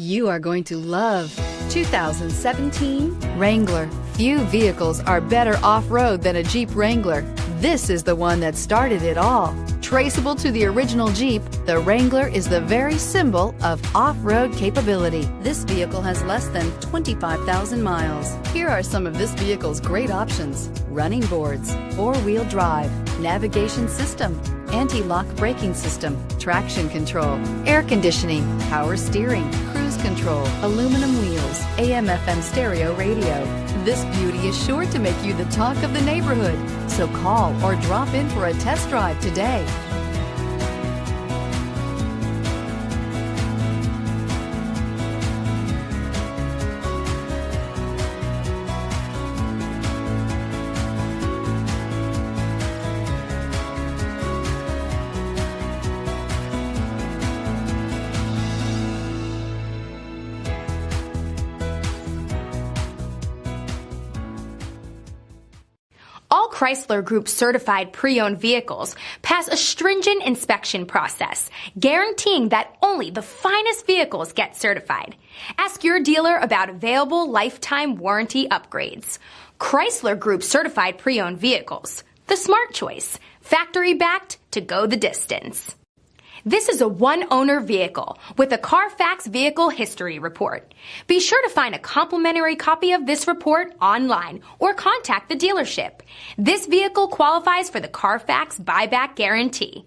You are going to love 2017 Wrangler. Few vehicles are better off-road than a Jeep Wrangler. This is the one that started it all. Traceable to the original Jeep, the Wrangler is the very symbol of off-road capability. This vehicle has less than 25,000 miles. Here are some of this vehicle's great options: running boards, four-wheel drive, navigation system, anti-lock braking system, traction control, air conditioning, power steering, cruise control, aluminum wheels, AM/FM stereo radio. This beauty is sure to make you the talk of the neighborhood. So call or drop in for a test drive today. All Chrysler Group certified pre-owned vehicles pass a stringent inspection process, guaranteeing that only the finest vehicles get certified. Ask your dealer about available lifetime warranty upgrades. Chrysler Group certified pre-owned vehicles, the smart choice, factory backed to go the distance. This is a one-owner vehicle with a CARFAX Vehicle History Report. Be sure to find a complimentary copy of this report online or contact the dealership. This vehicle qualifies for the CARFAX buyback guarantee.